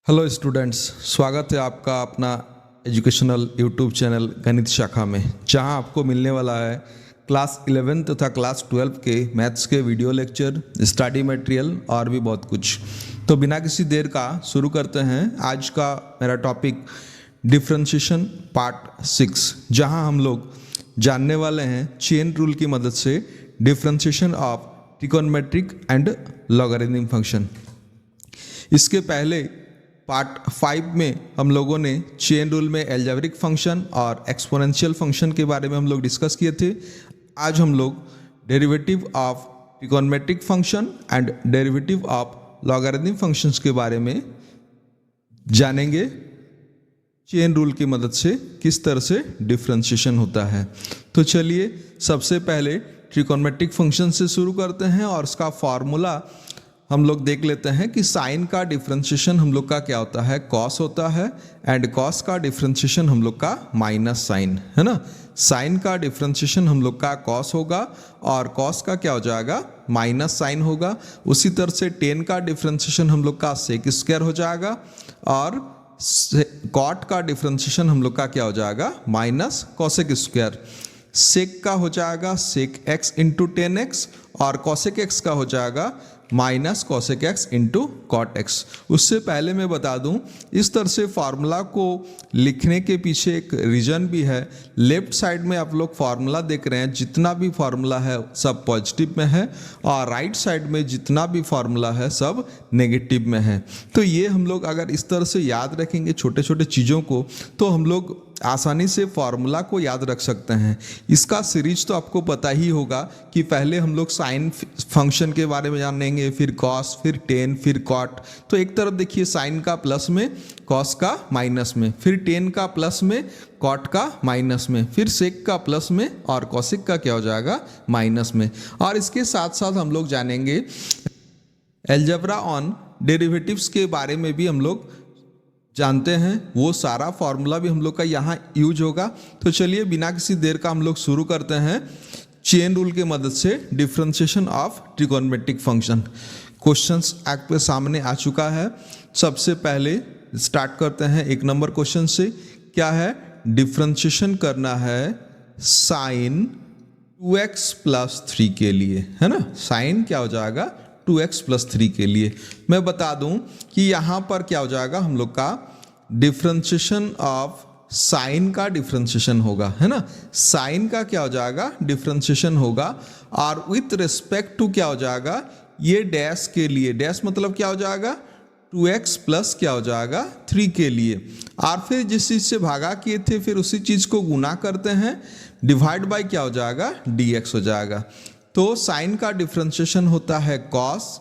Hello students, स्वागत है आपका अपना एजुकेशनल यूट्यूब चैनल गणित शाखा में, जहां आपको मिलने वाला है क्लास 11 तथा क्लास 12 के मैथ्स के वीडियो लेक्चर, स्टडी मटेरियल और भी बहुत कुछ। तो बिना किसी देर का शुरू करते हैं। आज का मेरा टॉपिक डिफरेंशिएशन पार्ट 6, जहां हम लोग जानने वाले हैं चेन रूल की मदद से differentiation of trigonometric and logarithm function. इसके पहले पार्ट 5 में हम लोगों ने चेन रूल में एल्जेब्रिक फंक्शन और एक्सपोनेंशियल फंक्शन के बारे में हम लोग डिस्कस किए थे। आज हम लोग derivative of trigonometric function and derivative of logarithm functions के बारे में जानेंगे। चेन रूल की मदद से किस तरह से डिफरेंशिएशन होता है। तो चलिए सबसे पहले ट्रिगोनोमेट्रिक फंक्शन से शुरू करते हैं और उसका फॉर्मूला हम लोग देख लेते हैं कि साइन का डिफरेंशिएशन हम लोग का क्या होता है, कॉस होता है, एंड कॉस का डिफरेंशिएशन हम लोग का माइनस साइन है ना। साइन का डिफरेंशिएशन हम लोग का कॉस होगा और कॉस का क्या हो जाएगा, माइनस साइन होगा। उसी तरह से टेन का डिफरेंशिएशन हम लोग का सेक स्क्वायर हो जाएगा और कॉट का डिफरेंशिएशन हम लोग का क्या हो जाएगा, माइनस कॉसेक स्क्वायर। सेक का हो जाएगा sec x into tan x और कॉसेक एक्स का हो जाएगा minus cosec x into cot x. उससे पहले मैं बता दूं, इस तरह से फार्मूला को लिखने के पीछे एक रीजन भी है। लेफ्ट साइड में आप लोग फार्मूला देख रहे हैं, जितना भी फार्मूला है सब पॉजिटिव में है और राइट साइड में जितना भी फार्मूला है सब नेगेटिव में है। तो ये हम लोग अगर इस तरह से याद रखेंगे छोटे छोटे चीज़ों को, तो हम लोग आसानी से फार्मूला को याद रख सकते हैं। इसका सीरीज तो आपको पता ही होगा कि पहले हम लोग साइन फंक्शन के बारे में जानेंगे, फिर कॉस, फिर टेन, फिर कॉट। तो एक तरफ देखिए साइन का प्लस में, कॉस का माइनस में, फिर टेन का प्लस में, कॉट का माइनस में, फिर सेक का प्लस में और कॉसेक का क्या हो जाएगा, माइनस में। और इसके साथ साथ हम लोग जानेंगे एल्जेब्रा ऑन डेरिवेटिव्स के बारे में भी हम लोग जानते हैं। वो सारा फॉर्मूला भी हम लोग का यहाँ यूज होगा। तो चलिए बिना किसी देर का हम लोग शुरू करते हैं चेन रूल के मदद से differentiation of trigonometric function. Questions आपके सामने आ चुका है। सबसे पहले स्टार्ट करते हैं एक नंबर क्वेश्चन से। क्या है, डिफरेंशिएशन करना है साइन 2x प्लस 3 के लिए, है ना। साइन क्या हो जाएगा, 2x प्लस 3 के लिए। मैं बता दूं कि यहाँ पर क्या हो जाएगा, हम लोग का डिफरेंशिएशन ऑफ साइन का डिफरेंशिएशन होगा, है ना। साइन का क्या हो जाएगा, डिफरेंशिएशन होगा और विथ रिस्पेक्ट टू क्या हो जाएगा, ये डैश के लिए। डैश मतलब क्या हो जाएगा, 2x प्लस क्या हो जाएगा, 3 के लिए। और फिर जिस चीज़ से भागा किए थे फिर उसी चीज़ को गुना करते हैं, डिवाइड बाय क्या हो जाएगा, dx हो जाएगा। तो साइन का डिफरेंशिएशन होता है कॉस,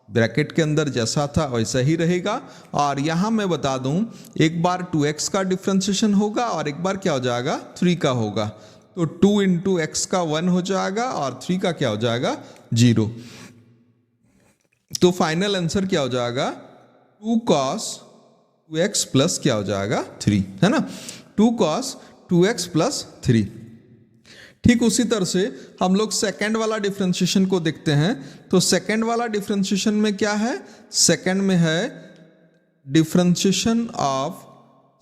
ब्रैकेट के अंदर जैसा था वैसा ही रहेगा। और यहाँ मैं बता दूं, एक बार 2x का डिफरेंशिएशन होगा और एक बार क्या हो जाएगा, 3 का होगा। तो 2 इंटू एक्स का 1 हो जाएगा और 3 का क्या हो जाएगा, 0। तो फाइनल आंसर क्या हो जाएगा, 2 cos 2x प्लस क्या हो जाएगा, 3, है ना। 2 cos 2x प्लस 3। ठीक उसी तरह से हम लोग सेकंड वाला डिफरेंशिएशन को देखते हैं। तो सेकंड वाला डिफरेंशिएशन में क्या है, सेकंड में है differentiation of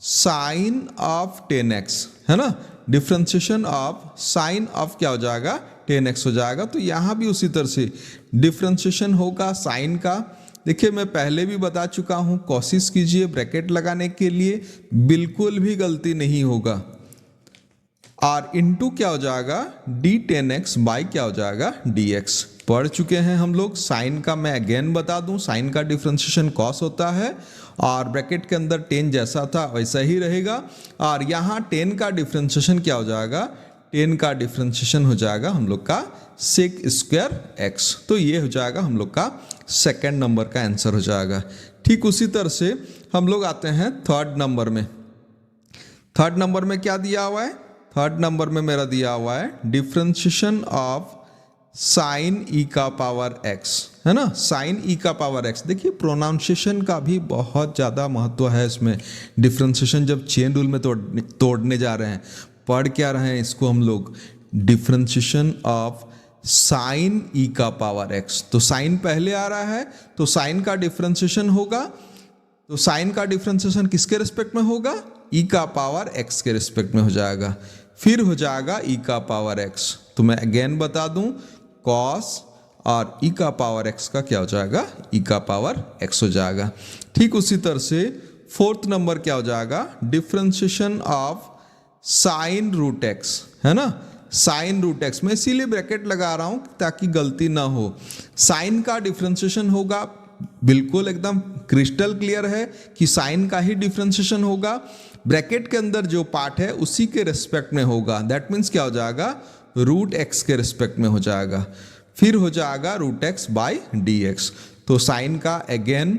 sine of 10x, है ना। डिफरेंशिएशन ऑफ साइन ऑफ क्या हो जाएगा, 10x हो जाएगा। तो यहाँ भी उसी तरह से डिफरेंशिएशन होगा साइन का। देखिए मैं पहले भी बता चुका हूँ, कोशिश कीजिए ब्रैकेट लगाने के लिए, बिल्कुल भी गलती नहीं होगा। और इंटू क्या हो जाएगा, d10x बाई क्या हो जाएगा, dx। पढ़ चुके हैं हम लोग। साइन का मैं अगेन बता दूं, साइन का डिफरेंशिएशन कॉस होता है और ब्रैकेट के अंदर 10 जैसा था वैसा ही रहेगा। और यहाँ 10 का डिफरेंशिएशन क्या हो जाएगा, 10 का डिफरेंशिएशन हो जाएगा हम लोग का सेक स्क्वायर x। तो ये हो जाएगा हम लोग का सेकेंड नंबर का आंसर हो जाएगा। ठीक उसी तरह से हम लोग आते हैं थर्ड नंबर में। थर्ड नंबर में क्या दिया हुआ है, थर्ड नंबर में मेरा दिया हुआ है डिफरेंशिएशन ऑफ साइन ई का पावर x, है ना। साइन ई का पावर x। देखिए प्रोनाउंसिएशन का भी बहुत ज़्यादा महत्व है इसमें। डिफरेंशिएशन जब चेन रूल में तोड़ने जा रहे हैं, पढ़ क्या रहे हैं इसको हम लोग, डिफरेंशिएशन ऑफ साइन ई का पावर x। तो साइन पहले आ रहा है तो साइन का डिफरेंशिएशन होगा तो साइन का डिफ्रेंसिएशन किसके रिस्पेक्ट में होगा, ई का पावर एक्स के रिस्पेक्ट में हो जाएगा। फिर हो जाएगा ई का पावर एक्स। तो मैं अगेन बता दूं, कॉस और ई का पावर एक्स का क्या हो जाएगा, ई का पावर एक्स हो जाएगा। ठीक उसी तरह से फोर्थ नंबर क्या हो जाएगा, differentiation of sine root x, है ना, साइन रूट एक्स। मैं इसीलिए ब्रैकेट लगा रहा हूं ताकि गलती ना हो। साइन का डिफ्रेंसिएशन होगा, बिल्कुल एकदम क्रिस्टल क्लियर है कि साइन का ही डिफ्रेंसिएशन होगा, ब्रैकेट के अंदर जो पार्ट है उसी के रिस्पेक्ट में होगा। दैट मीन्स क्या हो जाएगा, रूट एक्स के रिस्पेक्ट में हो जाएगा। फिर हो जाएगा root x by d x. तो साइन का अगेन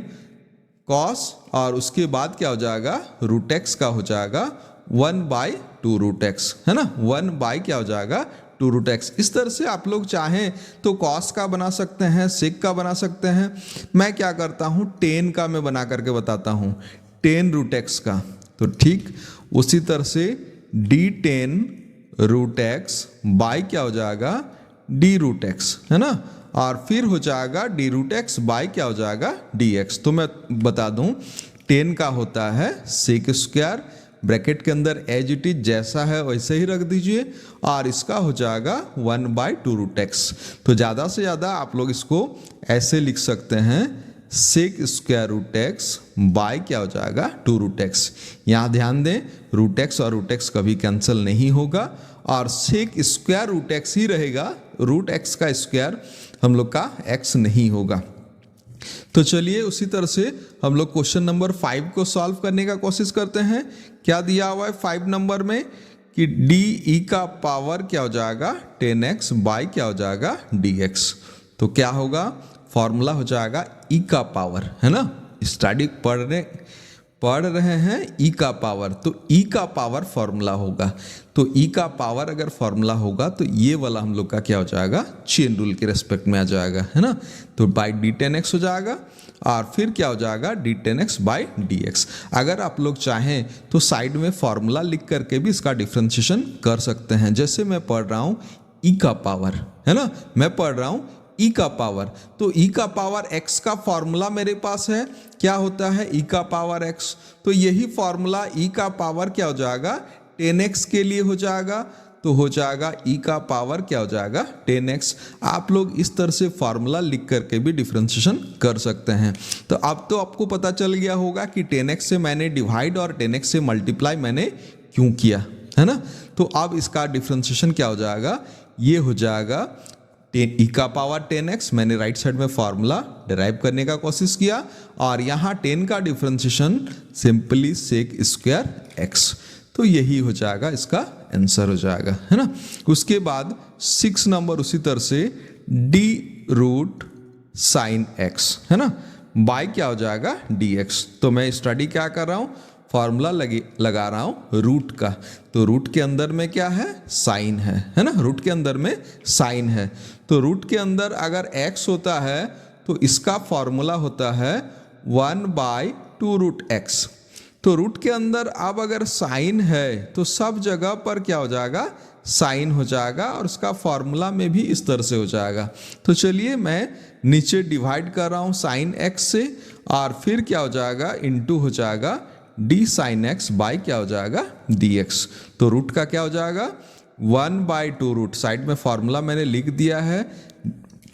कॉस और उसके बाद क्या हो जाएगा, रूट एक्स का हो जाएगा 1/2 रूट एक्स, है ना, 1 बाई क्या हो जाएगा 2 रूट एक्स। इस तरह से आप लोग चाहें तो कॉस का बना सकते हैं, सेक का बना सकते हैं। मैं क्या करता हूँ, टेन का मैं बना करके बताता हूँ, 10 रूट एक्स का। तो ठीक उसी तरह से d10 रूट एक्स बाई क्या हो जाएगा, डी रूट एक्स, है ना, और फिर हो जाएगा डी रूट एक्स बाई क्या हो जाएगा, डी एक्स। तो मैं बता दूं 10 का होता है सेक स्क्वायर, ब्रैकेट के अंदर एज इट इज जैसा है वैसे ही रख दीजिए, और इसका हो जाएगा 1/2 रूट एक्स। तो ज़्यादा से ज़्यादा आप लोग इसको ऐसे लिख सकते हैं, sec square root x by क्या हो जाएगा 2 रूट एक्स। यहाँ ध्यान दें, रूट एक्स और रूट एक्स कभी कैंसिल नहीं होगा और सेक स्क्वायर रूट एक्स ही रहेगा, रूट एक्स का स्क्वायर हम लोग का एक्स नहीं होगा। तो चलिए उसी तरह से हम लोग क्वेश्चन नंबर 5 को सॉल्व करने का कोशिश करते हैं। क्या दिया हुआ है 5 नंबर में कि डी ई का पावर क्या हो जाएगा 10x बाई क्या हो जाएगा dx। तो क्या होगा, फॉर्मूला हो जाएगा ई का पावर, है ना, स्टडी पढ़ रहे हैं ई का पावर, तो ई का पावर फॉर्मूला होगा। तो ई का पावर अगर फॉर्मूला होगा तो ये वाला हम लोग का क्या हो जाएगा, चेन रूल के रेस्पेक्ट में आ जाएगा, है ना। तो बाई d10x हो जाएगा और फिर क्या हो जाएगा d10x बाई dx। अगर आप लोग चाहें तो साइड में फॉर्मूला लिख करके भी इसका डिफ्रेंशिएशन कर सकते हैं। जैसे मैं पढ़ रहा हूँ ई का पावर, है ना, मैं पढ़ रहा हूँ ई का पावर, तो ई का पावर एक्स का फॉर्मूला मेरे पास है, क्या होता है ई का पावर एक्स। तो यही फॉर्मूला ई का पावर क्या हो जाएगा 10x के लिए हो जाएगा, तो हो जाएगा ई का पावर क्या हो जाएगा 10x। आप लोग इस तरह से फॉर्मूला लिख करके भी डिफ्रेंशिएशन कर सकते हैं। तो अब तो आपको पता चल गया होगा कि 10x से मैंने डिवाइड और 10x से मल्टीप्लाई मैंने क्यों किया, है ना। तो अब इसका डिफ्रेंशिएशन क्या हो जाएगा, ये हो जाएगा ई का पावर 10x। मैंने राइट साइड में फॉर्मूला डिराइव करने का कोशिश किया और यहाँ 10 का differentiation simply sec square x। तो यही हो जाएगा, इसका आंसर हो जाएगा, है ना। उसके बाद 6 नंबर उसी तरह से डी रूट साइन x, है ना, बाय क्या हो जाएगा dx। तो मैं स्टडी क्या कर रहा हूँ, फॉर्मूला लगा रहा हूँ रूट का। तो रूट के अंदर में क्या है, साइन है ना, रूट के अंदर में साइन है। तो रूट के अंदर अगर x होता है तो इसका फॉर्मूला होता है 1/2 रूट एक्स। तो रूट के अंदर अब अगर साइन है तो सब जगह पर क्या हो जाएगा, साइन हो जाएगा और उसका फॉर्मूला में भी इस तरह से हो जाएगा। तो चलिए मैं नीचे डिवाइड कर रहा हूँ साइन x से और फिर क्या हो जाएगा इनटू हो जाएगा डी साइन एक्स बाई क्या हो जाएगा dx। तो रूट का क्या हो जाएगा 1/2 रूट, साइड में फॉर्मूला मैंने लिख दिया है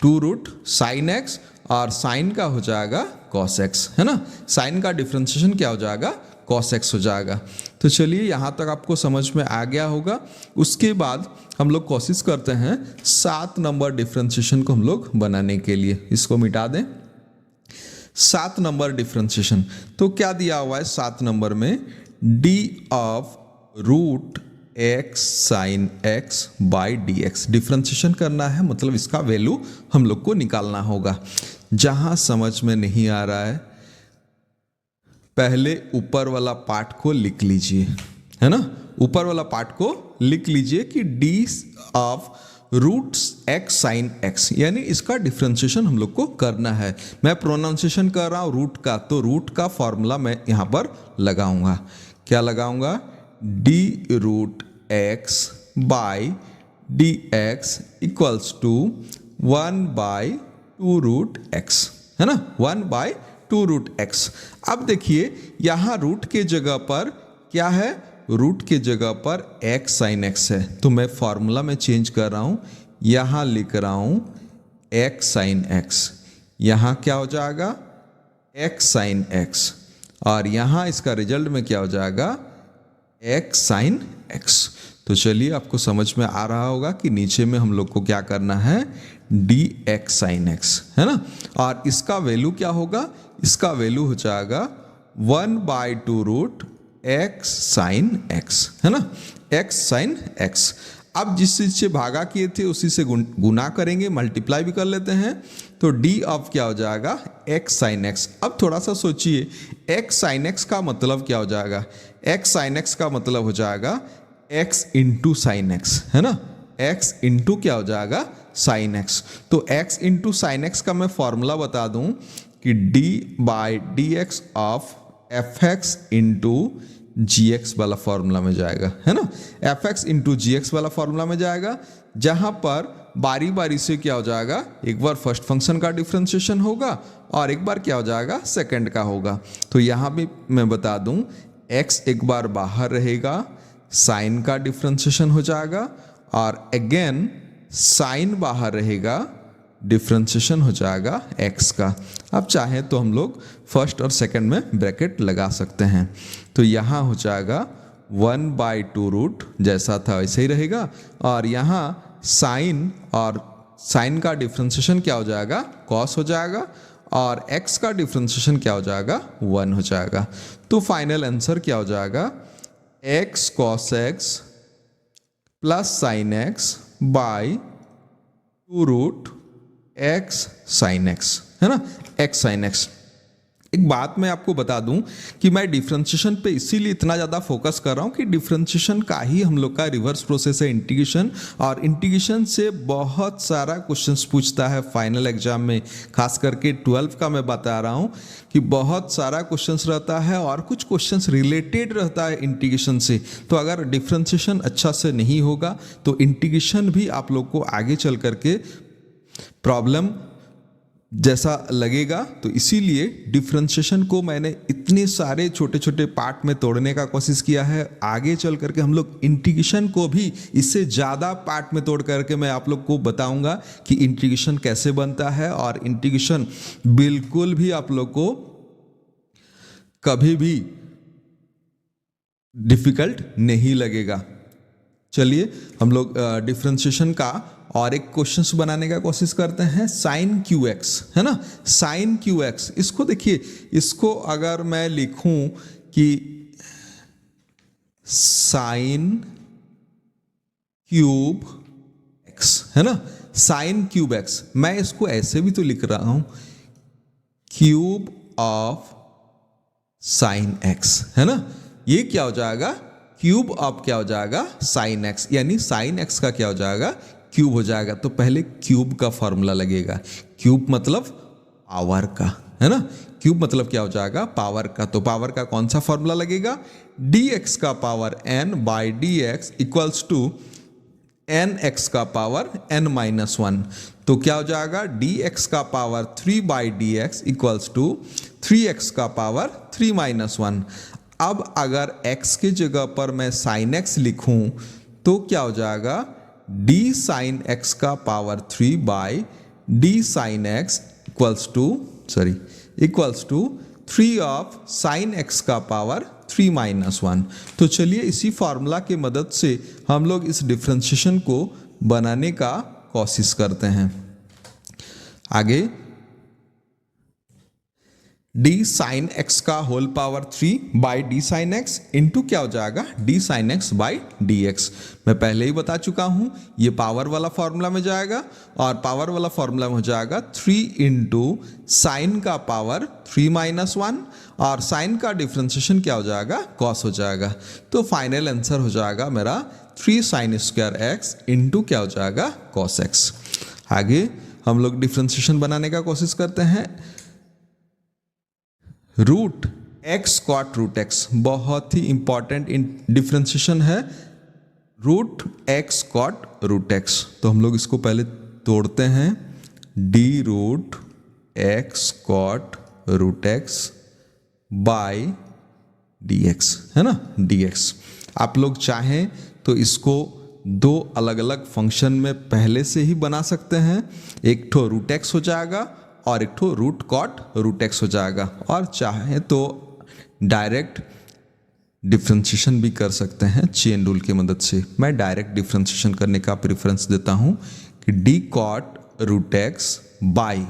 2 रूट साइन एक्स और साइन का हो जाएगा कॉस एक्स, है ना। साइन का डिफ्रेंशिएशन क्या हो जाएगा कॉस एक्स हो जाएगा। तो चलिए यहाँ तक आपको समझ में आ गया होगा। उसके बाद हम लोग कोशिश करते हैं 7 नंबर डिफ्रेंशिएशन को हम लोग बनाने के लिए। इसको मिटा दें, 7 नंबर डिफ्रेंशिएशन। तो क्या दिया हुआ है 7 नंबर में, d of root x sine x by d x. Differentiation करना है, मतलब इसका वैल्यू हम लोग को निकालना होगा। जहां समझ में नहीं आ रहा है पहले ऊपर वाला पार्ट को लिख लीजिए, है ना, ऊपर वाला पार्ट को लिख लीजिए कि d of root x sine x, यानी इसका डिफ्रेंशिएशन हम लोग को करना है। मैं प्रोनाउंसिएशन कर रहा हूँ रूट का, तो रूट का फॉर्मूला मैं यहाँ पर लगाऊंगा। क्या लगाऊंगा, d root x by d x equals to 1/2 root x, है ना, 1/2 2 रूट एक्स। अब देखिए यहाँ रूट के जगह पर क्या है, रूट के जगह पर एक्स साइन एक्स है, तो मैं फॉर्मूला में चेंज कर रहा हूँ, यहाँ लिख रहा हूँ एक्स साइन एक्स। यहाँ क्या हो जाएगा, एक्स साइन एक्स, और यहाँ इसका रिजल्ट में क्या हो जाएगा, एक्स साइन एक्स। तो चलिए आपको समझ में आ रहा होगा कि नीचे में हम लोग को क्या करना है, डी एक्स साइन एक्स, है ना। और इसका वैल्यू क्या होगा, इसका वैल्यू हो जाएगा 1/2 रूट एक्स साइन एक्स, है ना, एक्स साइन एक्स। अब जिस चीज से भागा किए थे उसी से गुना करेंगे, मल्टीप्लाई भी कर लेते हैं, तो डी ऑफ क्या हो जाएगा, एक्स साइन एक्स। अब थोड़ा सा सोचिए, एक्स साइन एक्स का मतलब क्या हो जाएगा, एक्स साइन एक्स का मतलब हो जाएगा एक्स इंटू साइन एक्स, है ना, एक्स इंटू क्या हो जाएगा, साइन एक्स। तो एक्स इंटू साइन एक्स का मैं फॉर्मूला बता दूं कि d by d x of f x into g x वाला फॉर्मूला में जाएगा, है ना, f x into g x वाला फॉर्मूला में जाएगा, जहां पर बारी बारी से क्या हो जाएगा, एक बार फर्स्ट फंक्शन का डिफरेंशिएशन होगा और एक बार क्या हो जाएगा, सेकंड का होगा। तो यहाँ भी मैं बता दूं, एक्स एक बार बाहर रहेगा, साइन का डिफरेंशिएशन हो जाएगा, और अगेन साइन बाहर रहेगा, डिफरेंशिएशन हो जाएगा एक्स का। अब चाहे तो हम लोग फर्स्ट और सेकंड में ब्रैकेट लगा सकते हैं। तो यहाँ हो जाएगा 1/2 रूट, जैसा था वैसे ही रहेगा, और यहाँ साइन, और साइन का डिफरेंशिएशन क्या हो जाएगा, कॉस हो जाएगा, और एक्स का डिफरेंशिएशन क्या हो जाएगा, 1 हो जाएगा। तो फाइनल आंसर क्या हो जाएगा, x cos x plus sine x by 2 root x sine x, है ना, एक्स साइन एक्स। एक बात मैं आपको बता दूं कि मैं डिफरेंशिएशन पे इसीलिए इतना ज़्यादा फोकस कर रहा हूं कि डिफरेंशिएशन का ही हम लोग का रिवर्स प्रोसेस है इंटीग्रेशन, और इंटीग्रेशन से बहुत सारा क्वेश्चंस पूछता है फाइनल एग्जाम में, खास करके 12 का मैं बता रहा हूं कि बहुत सारा क्वेश्चंस रहता है और कुछ क्वेश्चंस रिलेटेड रहता है इंटीग्रेशन से। तो अगर डिफरेंशिएशन अच्छा से नहीं होगा तो इंटीग्रेशन भी आप लोग को आगे चल करके प्रॉब्लम जैसा लगेगा। तो इसीलिए डिफरेंशिएशन को मैंने इतने सारे छोटे छोटे पार्ट में तोड़ने का कोशिश किया है। आगे चल करके हम लोग इंटीग्रेशन को भी इससे ज़्यादा पार्ट में तोड़ करके मैं आप लोग को बताऊंगा कि इंटीग्रेशन कैसे बनता है, और इंटीग्रेशन बिल्कुल भी आप लोग को कभी भी डिफिकल्ट नहीं लगेगा। चलिए हम लोग डिफरेंशिएशन का और एक क्वेश्चन बनाने का कोशिश करते हैं, साइन क्यू एक्स, है ना, साइन क्यू एक्स। इसको देखिए, इसको अगर मैं लिखूं कि साइन क्यूब एक्स, है ना, साइन क्यूब एक्स, मैं इसको ऐसे भी तो लिख रहा हूं, क्यूब ऑफ साइन एक्स, है ना, ये क्या हो जाएगा, क्यूब ऑफ क्या हो जाएगा, साइन एक्स, यानी साइन एक्स का क्या हो जाएगा, क्यूब हो जाएगा। तो पहले क्यूब का फॉर्मूला लगेगा, क्यूब मतलब पावर का, है ना, क्यूब मतलब क्या हो जाएगा, पावर का। तो पावर का कौन सा फॉर्मूला लगेगा, डी एक्स का power n by d x equals to n x का पावर n-1। तो क्या हो जाएगा, डी एक्स का power 3 by d x equals to 3x का पावर 3-1। अब अगर x के जगह पर मैं साइन x लिखूं तो क्या हो जाएगा, d साइन x का power 3 by d sine x equals to 3 of sine x का पावर 3-1। तो चलिए इसी फार्मूला की मदद से हम लोग इस डिफरेंशिएशन को बनाने का कोशिश करते हैं। आगे d साइन x का whole power 3 by d sine x into क्या हो जाएगा, d sine x by d x. मैं पहले ही बता चुका हूं, ये पावर वाला फॉर्मूला में जाएगा, और पावर वाला फॉर्मूला में हो जाएगा 3 इंटू साइन का पावर 3-1, और साइन का डिफरेंशिएशन क्या हो जाएगा, कॉस हो जाएगा। तो फाइनल आंसर हो जाएगा मेरा 3 साइन स्क्वायर एक्स इंटू क्या हो जाएगा, कॉस एक्स। आगे हम लोग डिफरेंशिएशन बनाने का कोशिश करते हैं। Root x cot root x बहुत ही इंपॉर्टेंट डिफरेंशिएशन है, root x cot root x. तो हम लोग इसको पहले तोड़ते हैं, d root x cot root x by dx, है ना, dx। आप लोग चाहें तो इसको दो अलग अलग फंक्शन में पहले से ही बना सकते हैं। एक ठो रूट एक्स हो जाएगा और एक ठो रूट कॉट रूट एक्स हो जाएगा, और चाहे तो डायरेक्ट डिफ्रेंशिएशन भी कर सकते हैं चेन रूल की मदद से। मैं डायरेक्ट डिफ्रेंशिएशन करने का प्रेफरेंस देता हूं कि d cot root x by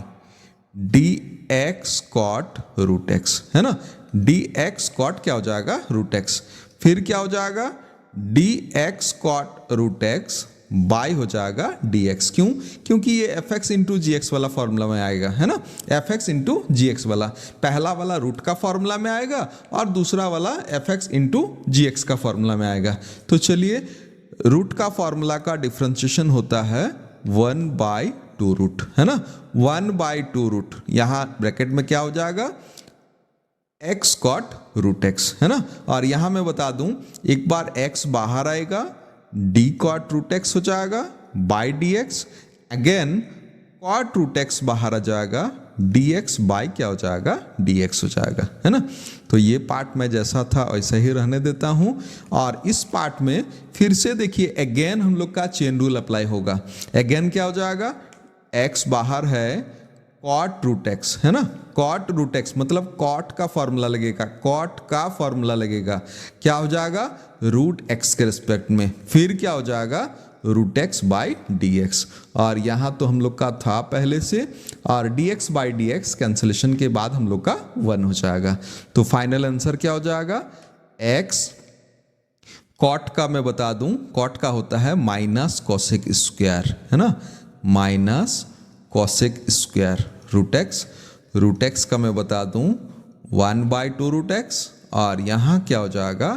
d x cot root x, है ना। डी एक्स कॉट क्या हो जाएगा, रूट एक्स, फिर क्या हो जाएगा d x cot root x by हो जाएगा डी एक्स। क्यों? क्योंकि ये f x into g x वाला फॉर्मूला में आएगा, है ना। F x into g x वाला, पहला वाला रूट का फॉर्मूला में आएगा और दूसरा वाला F x into g x का फॉर्मूला में आएगा। तो चलिए, रूट का फॉर्मूला का डिफ्रेंशिएशन होता है 1/2 रूट, है ना। 1/2 रूट, यहाँ ब्रैकेट में क्या हो जाएगा, एक्स कॉट रूट एक्स, है ना। और यहां मैं बता दूं, एक बार x बाहर आएगा, डी कॉट रूट एक्स हो जाएगा by d x, again cot root x बाहर आ जाएगा, डी एक्स बाई क्या हो जाएगा, डी एक्स हो जाएगा, है ना। तो ये पार्ट मैं जैसा था वैसा ही रहने देता हूं, और इस पार्ट में फिर से देखिए अगेन हम लोग का चेन रूल अप्लाई होगा। अगेन क्या हो जाएगा, x बाहर है, कॉट रूट एक्स, है ना। कॉट रूट एक्स मतलब कॉट का फॉर्मूला लगेगा, कॉट का फॉर्मूला लगेगा, क्या हो जाएगा, रूट एक्स के रिस्पेक्ट में, फिर क्या हो जाएगा, root x by d x. और यहाँ तो हम लोग का था पहले से, और D x by d x cancellation के बाद हम लोग का 1 हो जाएगा। तो फाइनल आंसर क्या हो जाएगा, एक्स कॉट का मैं बता दूं, कॉट का होता है माइनस कोसेक स्क्वायर, है ना, minus cosec square root x का मैं बता दूं 1/2 रूट एक्स, और यहाँ क्या हो जाएगा,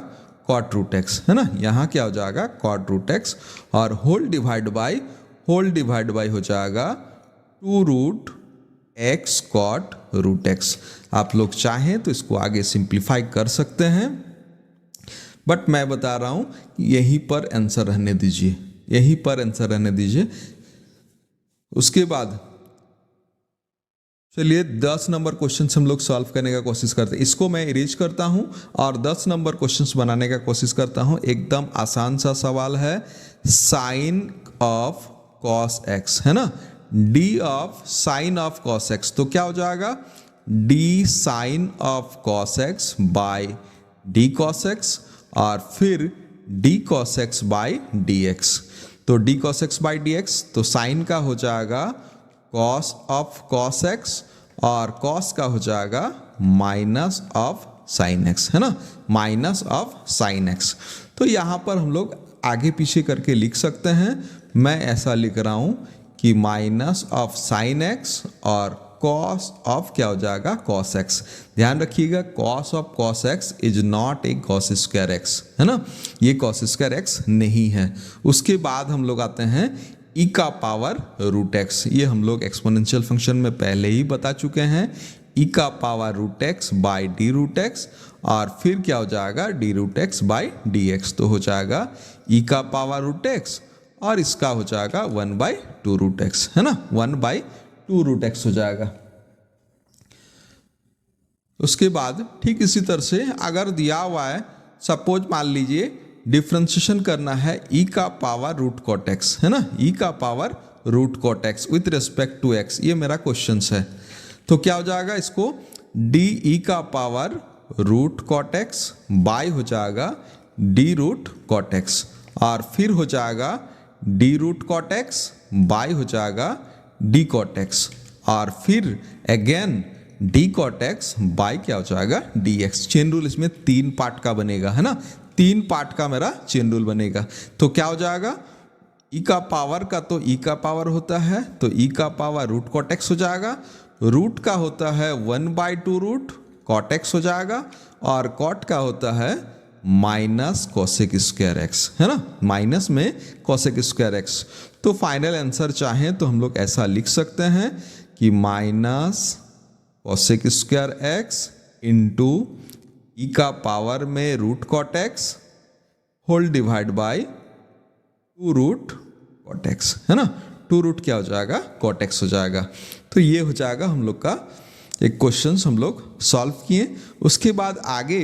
कॉट रूट एक्स, है ना। यहाँ क्या हो जाएगा, कॉट रूट एक्स, और होल डिवाइड बाय हो जाएगा 2 root x cot root x. आप लोग चाहें तो इसको आगे सिंप्लीफाई कर सकते हैं, बट मैं बता रहा हूँ यहीं पर आंसर रहने दीजिए, यहीं पर आंसर रहने दीजिए। उसके बाद चलिए 10 नंबर क्वेश्चन हम लोग सॉल्व करने का कोशिश करते हैं। इसको मैं इरेज करता हूं और 10 नंबर क्वेश्चंस बनाने का कोशिश करता हूं। एकदम आसान सा सवाल है, साइन ऑफ कॉस एक्स, है ना, d of sine of cos x, तो क्या हो जाएगा, d sine of cos x by d cos x, और फिर d cos x by d x. तो d cos x by d x, तो साइन का हो जाएगा कॉस ऑफ कॉस एक्स, और कॉस का हो जाएगा माइनस ऑफ साइन एक्स, है ना, माइनस ऑफ साइन एक्स। तो यहाँ पर हम लोग आगे पीछे करके लिख सकते हैं। मैं ऐसा लिख रहा हूँ कि माइनस ऑफ साइन एक्स और कॉस ऑफ क्या हो जाएगा, कॉस एक्स। ध्यान रखिएगा, cos of cos x is not a cos square x, है ना, ये कॉस स्क्वायर एक्स नहीं है। उसके बाद हम लोग आते हैं ई का पावर रूट एक्स, ये हम लोग एक्सपोनेंशियल फंक्शन में पहले ही बता चुके हैं, ई का power root x by d root x, और फिर क्या हो जाएगा, d root x by d x. तो हो जाएगा ई का पावर रूट एक्स, और इसका हो जाएगा 1/2 रूट एक्स, है ना, 1/2 रूट एक्स हो जाएगा। उसके बाद ठीक इसी तरह से अगर दिया हुआ है, सपोज मान लीजिए डिफ्रेंशिएशन करना है ई का पावर रूट कॉट एक्स, है ना, ई का power root cot x with respect to x, ये मेरा क्वेश्चन है। तो क्या हो जाएगा, इसको डी ई का power root cot x by हो जाएगा डी रूट कॉट एक्स, और फिर हो जाएगा d root cot x by हो जाएगा डी कॉट एक्स, और फिर again d cot x by क्या हो जाएगा, डी एक्स। चेन रूल इसमें 3 पार्ट का बनेगा, है ना, 3 पार्ट का मेरा चेन रूल बनेगा। तो क्या हो जाएगा, ई का पावर का तो ई का पावर होता है, तो ई का पावर रूट कॉट एक्स हो जाएगा, रूट का होता है 1/2 रूट कॉट एक्स हो जाएगा, और कॉट का होता है माइनस कोसेक स्क्वायर एक्स, है ना, माइनस में कोसेक स्क्वायर एक्स। तो फाइनल आंसर चाहें तो हम लोग ऐसा लिख सकते हैं कि minus cosec square x into e का पावर में root cot x whole divide by 2 root cot x, है ना, 2 रूट क्या हो जाएगा, कॉट एक्स हो जाएगा। तो ये हो जाएगा हम लोग का एक क्वेश्चन हम लोग सॉल्व किए। उसके बाद आगे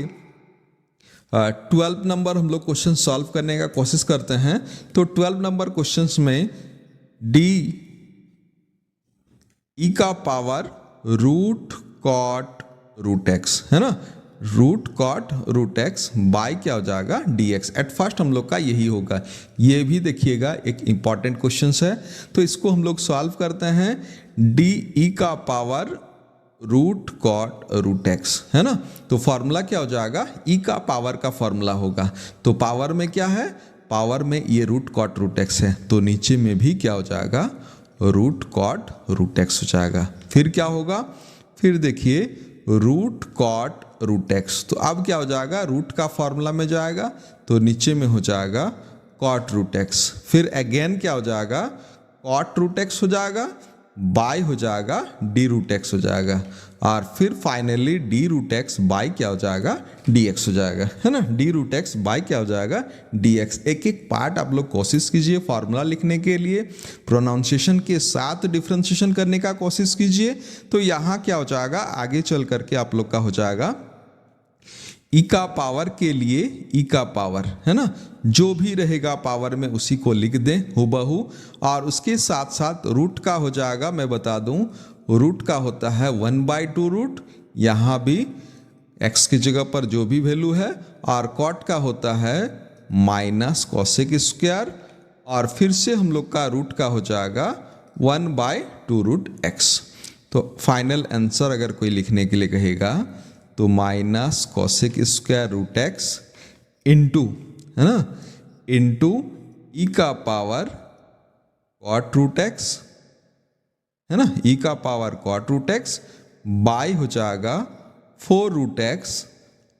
12 नंबर हम लोग क्वेश्चन सॉल्व करने का कोशिश करते हैं। तो 12 नंबर क्वेश्चंस में डी ई का power root cot root x है ना, root cot root x by क्या हो जाएगा डी एक्स। एट फर्स्ट हम लोग का यही होगा। ये भी देखिएगा एक इंपॉर्टेंट क्वेश्चन है, तो इसको हम लोग सॉल्व करते हैं। डी ई का power root cot root x है ना, तो फॉर्मूला क्या हो जाएगा, ई का पावर का फॉर्मूला होगा। तो पावर में क्या है, पावर में ये रूट कॉट रूट एक्स है, तो नीचे में भी क्या हो जाएगा रूट कॉट रूट एक्स हो जाएगा। फिर क्या होगा, फिर देखिए रूट कॉट रूट एक्स, तो अब क्या हो जाएगा रूट का फॉर्मूला में जाएगा, तो नीचे में हो जाएगा कॉट रूट एक्स। फिर अगेन क्या हो जाएगा कॉट रूट एक्स हो जाएगा, बाय हो जाएगा डी रूट एक्स हो जाएगा, और फिर finally d root x by क्या हो जाएगा डी एक्स हो जाएगा, है ना। डी रूट एक्स बाय क्या हो जाएगा डी एक्स। एक एक पार्ट आप लोग कोशिश कीजिए फॉर्मूला लिखने के लिए, प्रोनाउंसिएशन के साथ डिफ्रेंशिएशन करने का कोशिश कीजिए। तो यहाँ क्या हो जाएगा, आगे चल करके आप लोग का हो जाएगा ई का पावर के लिए ई का पावर है ना, जो भी रहेगा पावर में उसी को लिख दें हुबहू, और उसके साथ साथ रूट का हो जाएगा, मैं बता दूं रूट का होता है 1/2 रूट, यहाँ भी x की जगह पर जो भी वैल्यू है, और कॉट का होता है माइनस कोसेक स्क्वायर, और फिर से हम लोग का रूट का हो जाएगा 1/2 रूट x। तो फाइनल आंसर अगर कोई लिखने के लिए कहेगा तो minus cosec square root x into है ना, इंटू ई का पावर कॉट रूट एक्स है ना, ई का power cot root x by हो जाएगा 4 रूट एक्स,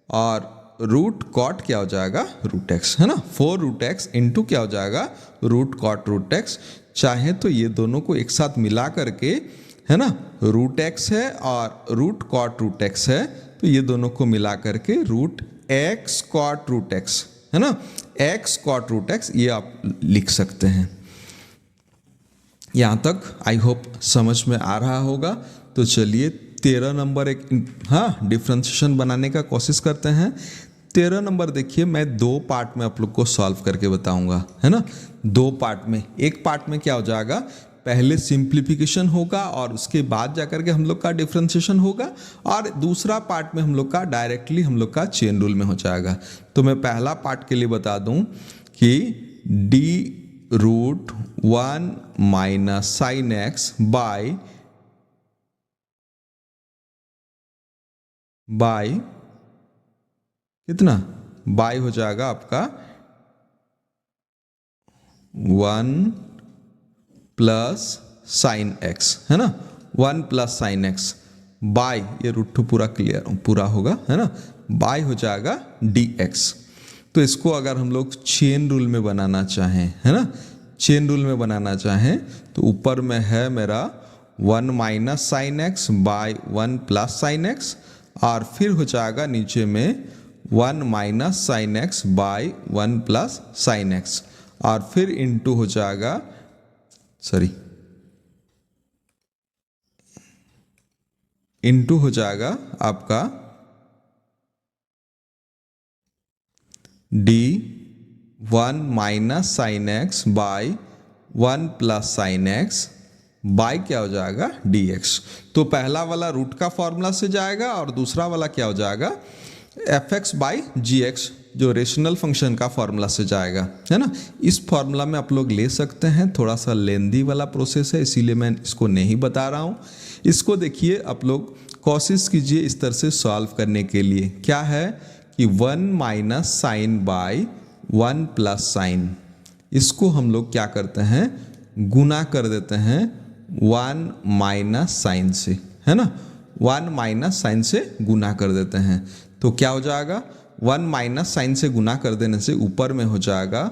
और रूट कॉट क्या हो जाएगा रूट एक्स है ना, 4 रूट एक्स इंटू क्या हो जाएगा रूट कॉट रूट एक्स। चाहे तो ये दोनों को एक साथ मिला करके है ना, रूट एक्स है और रूट कॉट रूट एक्स है, तो ये दोनों को मिला करके root x cot root x है ना, एक्स कॉट रूट एक्स ये आप लिख सकते हैं। यहाँ तक आई होप समझ में आ रहा होगा। तो चलिए 13 नंबर एक डिफ्रेंशिएशन बनाने का कोशिश करते हैं। 13 नंबर देखिए, मैं 2 पार्ट में आप लोग को सॉल्व करके बताऊंगा है ना, 2 पार्ट में। एक पार्ट में क्या हो जाएगा, पहले सिंप्लीफिकेशन होगा और उसके बाद जाकर के हम लोग का डिफ्रेंशिएशन होगा, और दूसरा पार्ट में हम लोग का डायरेक्टली हम लोग का चेन रूल में हो जाएगा। तो मैं पहला पार्ट के लिए बता दूं कि d root 1 minus sine x by कितना, बाय हो जाएगा आपका 1 प्लस साइन एक्स है ना, 1 प्लस साइन एक्स बाय, ये रूट पूरा क्लियर पूरा होगा है ना, बाय हो जाएगा डी एक्स। तो इसको अगर हम लोग चेन रूल में बनाना चाहें है ना, चेन रूल में बनाना चाहें तो ऊपर में है मेरा 1 minus sine x by 1 plus sine x, और फिर हो जाएगा नीचे में 1 minus sine x by 1 plus sine x, और फिर इंटू हो जाएगा इंटू हो जाएगा आपका d 1 minus sine x by 1 plus sine x by क्या हो जाएगा डी एक्स। तो पहला वाला रूट का फॉर्मूला से जाएगा और दूसरा वाला क्या हो जाएगा f x by g x, जो रेशनल फंक्शन का फॉर्मूला से जाएगा है ना। इस फॉर्मूला में आप लोग ले सकते हैं, थोड़ा सा लेंदी वाला प्रोसेस है इसीलिए मैं इसको नहीं बता रहा हूँ। इसको देखिए आप लोग कोशिश कीजिए इस तरह से सॉल्व करने के लिए। क्या है कि 1 minus sine by 1 plus sine, इसको हम लोग क्या करते हैं गुना कर देते हैं 1 माइनस साइन से है ना, 1 माइनस साइन से गुना कर देते हैं। तो क्या हो जाएगा 1 माइनस साइन से गुना कर देने से ऊपर में हो जाएगा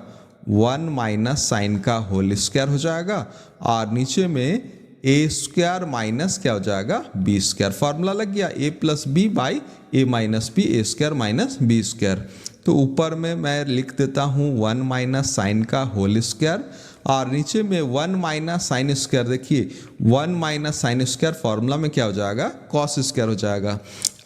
1 माइनस साइन का होल स्क्वायर हो जाएगा, और नीचे में ए स्क्वायर माइनस क्या हो जाएगा बी स्क्वायर। फॉर्मूला लग गया a plus b by a minus b, a square minus b square. तो ऊपर में मैं लिख देता हूँ 1 माइनस साइन का होल स्क्वायर, और नीचे में 1 माइनस साइन स्क्वायर, देखिए 1 माइनस साइन स्क्वायर फॉर्मूला में क्या हो जाएगा, कॉस स्क्वायर हो जाएगा।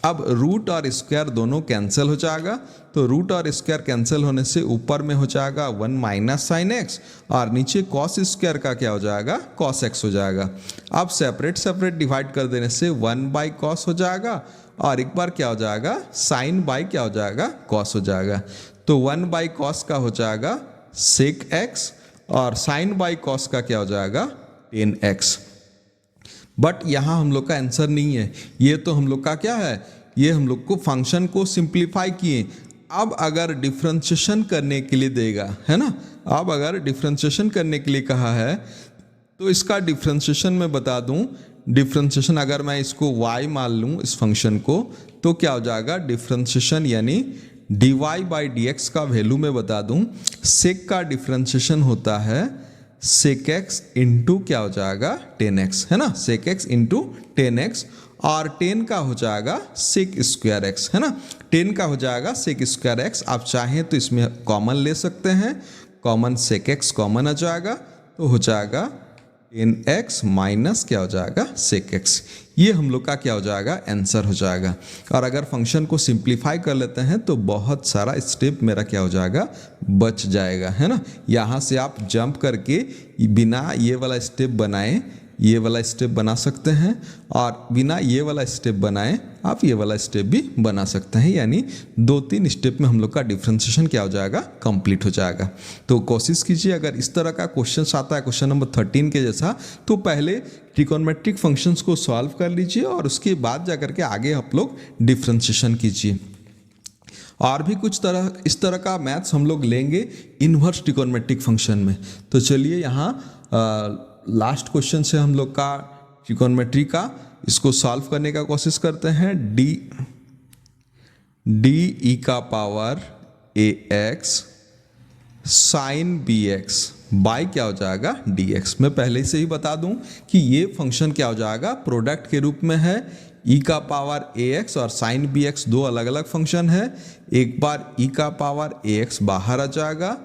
अब रूट और स्क्वायर दोनों कैंसिल हो जाएगा, तो रूट और स्क्वायर कैंसिल होने से ऊपर में हो जाएगा 1 माइनस साइन एक्स और नीचे कॉस स्क्वायर का क्या हो जाएगा, कॉस एक्स हो जाएगा। अब सेपरेट सेपरेट डिवाइड कर देने से 1 बाई कॉस हो जाएगा और एक बार क्या हो जाएगा, साइन बाई क्या हो जाएगा, कॉस हो जाएगा। तो 1 बाई कॉस का हो जाएगा सेक एक्स और साइन बाई कॉस का क्या हो जाएगा, टेन एक्स। बट यहाँ हम लोग का आंसर नहीं है, ये तो हम लोग का क्या है, ये हम लोग को फंक्शन को सिंप्लीफाई किए। अब अगर डिफ्रेंशिएशन करने के लिए देगा, है ना, अब अगर डिफ्रेंशिएशन करने के लिए कहा है तो इसका डिफ्रेंशिएशन मैं बता दूं। डिफ्रेंशिएशन अगर मैं इसको y मान लूँ इस फंक्शन को, तो क्या हो जाएगा, डिफ्रेंशिएशन यानी dy बाई डी एक्स का वैल्यू मैं बता दूं। सेक का डिफ्रेंशिएशन होता है सेक एक्स इंटू क्या हो जाएगा, 10x, है ना, सेक एक्स इंटू 10x और 10 का हो जाएगा सेक स्क्वायर एक्स, है ना, 10 का हो जाएगा सेक स्क्वायर एक्स। आप चाहें तो इसमें कॉमन ले सकते हैं, कॉमन सेक एक्स कॉमन आ जाएगा तो हो जाएगा 10x माइनस क्या हो जाएगा, सेक एक्स। ये हम लोग का क्या हो जाएगा, आंसर हो जाएगा। और अगर फंक्शन को सिंप्लीफाई कर लेते हैं तो बहुत सारा स्टेप मेरा क्या हो जाएगा, बच जाएगा, है ना। यहाँ से आप जंप करके बिना ये वाला स्टेप बनाए ये वाला स्टेप बना सकते हैं और बिना ये वाला स्टेप बनाए आप ये वाला स्टेप भी बना सकते हैं, यानी 2-3 स्टेप में हम लोग का डिफ्रेंशिएशन क्या हो जाएगा, कंप्लीट हो जाएगा। तो कोशिश कीजिए अगर इस तरह का क्वेश्चन आता है क्वेश्चन नंबर 13 के जैसा, तो पहले ट्रिगोनोमेट्रिक फंक्शंस को सॉल्व कर लीजिए और उसके बाद जाकर के आगे आप लोग डिफ्रेंशिएशन कीजिए। और भी कुछ इस तरह का मैथ्स हम लोग लेंगे इन्वर्स ट्रिगोनोमेट्रिक फंक्शन में। तो चलिए यहाँ लास्ट क्वेश्चन से हम लोग का ट्रिगोनोमेट्री का इसको सॉल्व करने का कोशिश करते हैं। डी ई का power a x sine b x by क्या हो जाएगा, डी एक्स। मैं पहले से ही बता दूं कि ये फंक्शन क्या हो जाएगा, प्रोडक्ट के रूप में है। ई का पावर ए एक्स और साइन बी एक्स दो अलग अलग फंक्शन है। एक बार ई का पावर ए एक्स बाहर आ जाएगा,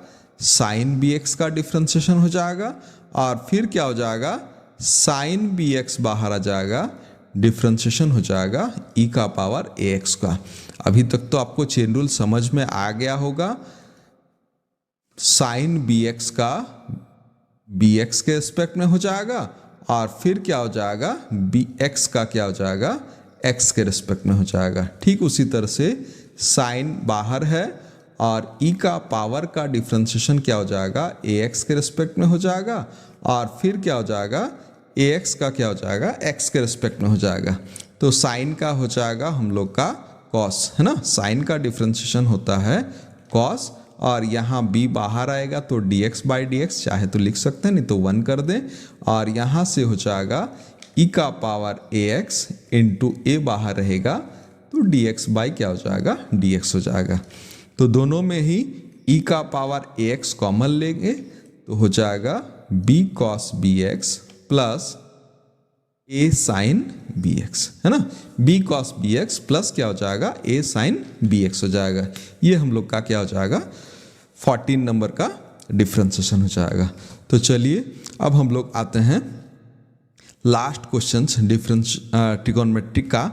साइन बी एक्स का डिफ्रेंशिएशन हो जाएगा और फिर क्या हो जाएगा, साइन बी एक्स बाहर आ जाएगा, डिफ्रेंशिएशन हो जाएगा ई का पावर ए एक्स का। अभी तक तो आपको चेन रूल समझ में आ गया होगा। साइन बी एक्स का बी एक्स के रिस्पेक्ट में हो जाएगा और फिर क्या हो जाएगा, बी एक्स का क्या हो जाएगा, एक्स के रिस्पेक्ट में हो जाएगा। ठीक उसी तरह से साइन बाहर है और ई का पावर का डिफ्रेंशिएशन क्या हो जाएगा, ए एक्स के रिस्पेक्ट में हो जाएगा और फिर क्या हो जाएगा, ए एक्स का क्या हो जाएगा, एक्स के रिस्पेक्ट में हो जाएगा। तो साइन का हो जाएगा हम लोग का कॉस, है ना, साइन का डिफ्रेंशिएशन होता है कॉस और यहाँ b बाहर आएगा तो dx बाई डी एक्स, चाहे तो लिख सकते हैं नहीं तो 1 कर दें और यहाँ से हो जाएगा e का पावर ax इंटू ए बाहर रहेगा तो dx बाई क्या हो जाएगा, dx हो जाएगा। तो दोनों में ही e का पावर ax कॉमन लेंगे तो हो जाएगा b cos bx plus a sin bx, है ना, b cos bx प्लस क्या हो जाएगा, a sin bx हो जाएगा। ये हम लोग का क्या हो जाएगा, 14 नंबर का डिफ्रेंशिएशन हो जाएगा। तो चलिए अब हम लोग आते हैं लास्ट क्वेश्चन ट्रिगोनोमेट्री का।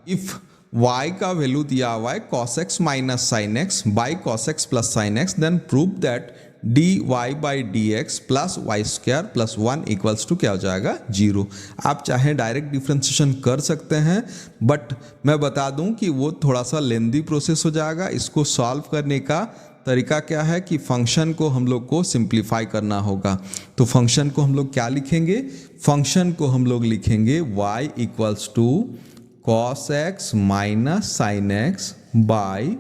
इफ y का वैल्यू दिया हुआ है cos x minus sine x by cos x plus sine x, then prove that dy by d x plus y square plus 1 equals to क्या हो जाएगा, 0। आप चाहे डायरेक्ट डिफ्रेंशिएशन कर सकते हैं बट मैं बता दूं कि वो थोड़ा सा लेंदी प्रोसेस हो जाएगा। इसको सॉल्व करने का तरीका क्या है कि फंक्शन को हम लोग को सिंप्लीफाई करना होगा। तो फंक्शन को हम लोग क्या लिखेंगे, फंक्शन को हम लोग लिखेंगे y equals to cos x minus sine x by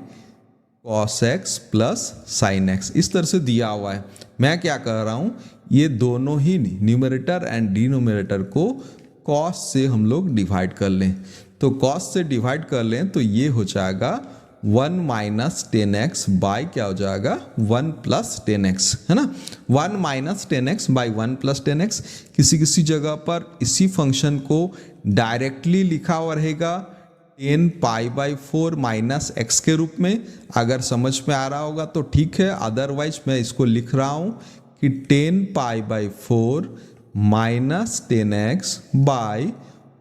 cos x plus sine x, इस तरह से दिया हुआ है। मैं क्या कर रहा हूँ, ये दोनों ही न्यूमरेटर एंड डिनोमिनेटर को cos से हम लोग डिवाइड कर लें। तो cos से डिवाइड कर लें तो ये हो जाएगा 1 माइनस 10x बाई क्या हो जाएगा, 1 प्लस 10x, है ना। 1 minus 10x by 1 plus 10x। किसी किसी जगह पर इसी फंक्शन को डायरेक्टली लिखा हुआ रहेगा 10 पाई बाई 4 माइनस एक्स के रूप में। अगर समझ में आ रहा होगा तो ठीक है, अदरवाइज मैं इसको लिख रहा हूँ कि 10π/4 minus 10x by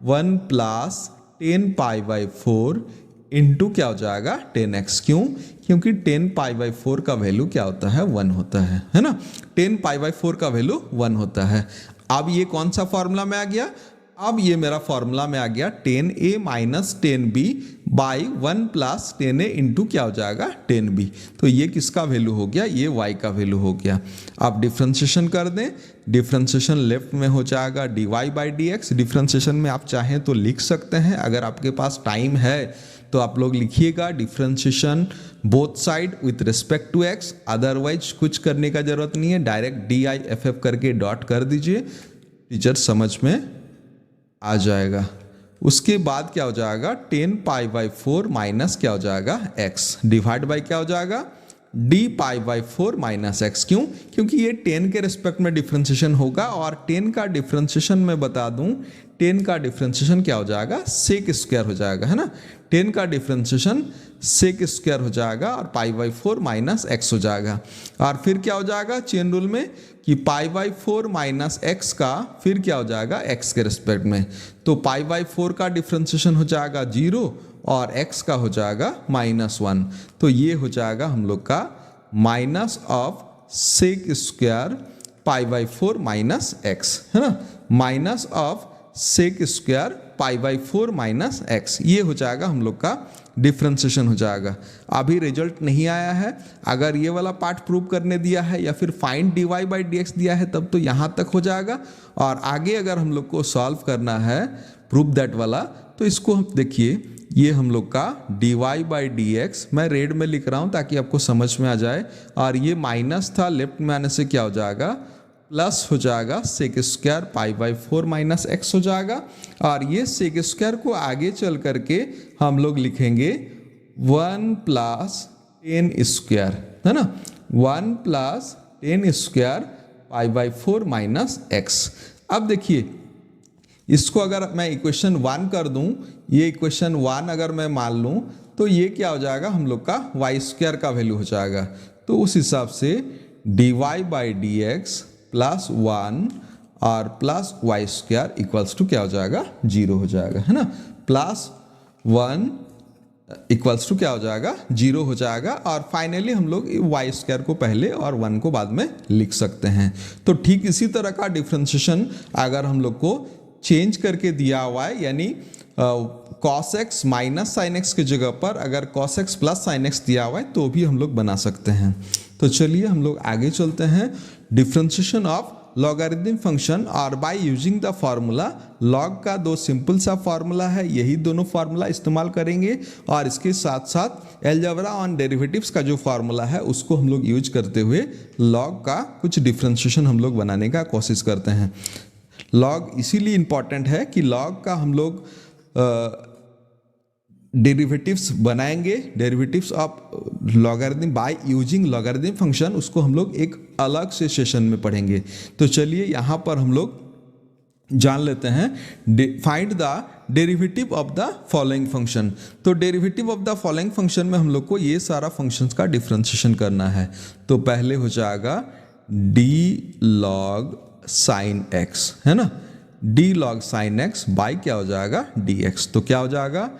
1 plus 10π/4 into क्या हो जाएगा 10x। क्यों? क्योंकि 10π/4 का वैल्यू क्या होता है 1 होता है ना। 10π/4 का वैल्यू 1 होता है। अब ये कौन सा फॉर्मूला में आ गया? अब ये मेरा फॉर्मूला में आ गया 10a minus 10b by 1 plus 10a into क्या हो जाएगा 10b। तो ये किसका वैल्यू हो गया? ये y का वैल्यू हो गया। आप डिफ्रेंशिएशन कर दें, डिफ्रेंशिएशन लेफ्ट में हो जाएगा dy/dx। डिफ्रेंशिएशन में आप चाहें तो लिख सकते हैं, अगर आपके पास टाइम है तो आप लोग लिखिएगा differentiation both side with respect to x। Otherwise कुछ करने का जरूरत नहीं है, डायरेक्ट DIFF करके डॉट कर दीजिए, टीचर समझ में आ जाएगा। उसके बाद क्या हो जाएगा 10π/4 माइनस क्या हो जाएगा x डिवाइड बाय क्या हो जाएगा dπ/4 माइनस x। क्यों? क्योंकि ये 10 के रिस्पेक्ट में डिफ्रेंशिएशन होगा और 10 का डिफ्रेंशिएशन मैं बता दूं, 10 का डिफ्रेंशिएशन क्या हो जाएगा सेक स्क्वायर हो जाएगा, है ना। 10 का डिफ्रेंशिएशन सेक स्क्वायर हो जाएगा और π/4 माइनस x हो जाएगा। और फिर क्या हो जाएगा चेन रूल में कि π/4 माइनस x का फिर क्या हो जाएगा x के रिस्पेक्ट में। तो π/4 का डिफ्रेंशिएशन हो जाएगा 0 और x का हो जाएगा -1। तो ये हो जाएगा हम लोग का minus of sec square π/4 minus x, है ना। Minus of sec square π/4 minus x, ये हो जाएगा हम लोग का डिफ्रेंशिएशन हो जाएगा। अभी रिजल्ट नहीं आया है, अगर ये वाला पार्ट प्रूव करने दिया है या फिर फाइंड dy/dx दिया है तब तो यहाँ तक हो जाएगा। और आगे अगर हम लोग को सॉल्व करना है प्रूव दैट वाला, तो इसको हम देखिए, ये हम लोग का dy/dx मैं रेड में लिख रहा हूँ ताकि आपको समझ में आ जाए। और ये माइनस था, लेफ्ट में आने से क्या हो जाएगा प्लस हो जाएगा सेक स्क्वायर π/4 माइनस x हो जाएगा। और ये सेक स्क्वायर को आगे चल करके हम लोग लिखेंगे 1 प्लस 10 स्क्वायर, है ना। 1 प्लस 10 स्क्वायर π/4 माइनस x। अब देखिए इसको अगर मैं इक्वेशन 1 कर दूं, ये इक्वेशन 1 अगर मैं मान लूं तो ये क्या हो जाएगा हम लोग का y स्क्वायर का वैल्यू हो जाएगा। तो उस हिसाब से dy/dx प्लस 1 और plus y square equals to क्या हो जाएगा 0 हो जाएगा, है ना। प्लस 1 इक्वल्स टू क्या हो जाएगा 0 हो जाएगा। और फाइनली हम लोग वाई स्क्वायर को पहले और 1 को बाद में लिख सकते हैं। तो ठीक इसी तरह का डिफ्रेंशिएशन अगर हम लोग को चेंज करके दिया हुआ है, यानी cos x minus sine x की जगह पर अगर cos x plus sine x दिया हुआ है तो भी हम लोग बना सकते हैं। तो चलिए हम लोग आगे चलते हैं। डिफ्रेंशिएशन ऑफ लॉगरिथम फंक्शन और by using the formula. Log का दो सिंपल सा फार्मूला है, यही दोनों फार्मूला इस्तेमाल करेंगे और इसके साथ साथ अलजेब्रा ऑन डेरिवेटिव्स का जो फार्मूला है उसको हम लोग यूज करते हुए लॉग का कुछ डिफ्रेंशिएशन हम लोग बनाने का कोशिश करते हैं। लॉग इसीलिए इम्पॉर्टेंट है कि लॉग का हम लोग डेरिवेटिव्स बनाएंगे, derivatives of logarithm by using logarithm function, उसको हम लोग एक अलग से सेशन में पढ़ेंगे। तो चलिए यहाँ पर हम लोग जान लेते हैं find the derivative of the following function. तो derivative of the following function में हम लोग को ये सारा फंक्शंस का डिफ्रेंशिएशन करना है। तो पहले हो जाएगा डी लॉग साइन एक्स, है ना, D log sign x by क्या हो जाएगा डी एक्स। तो क्या हो जाएगा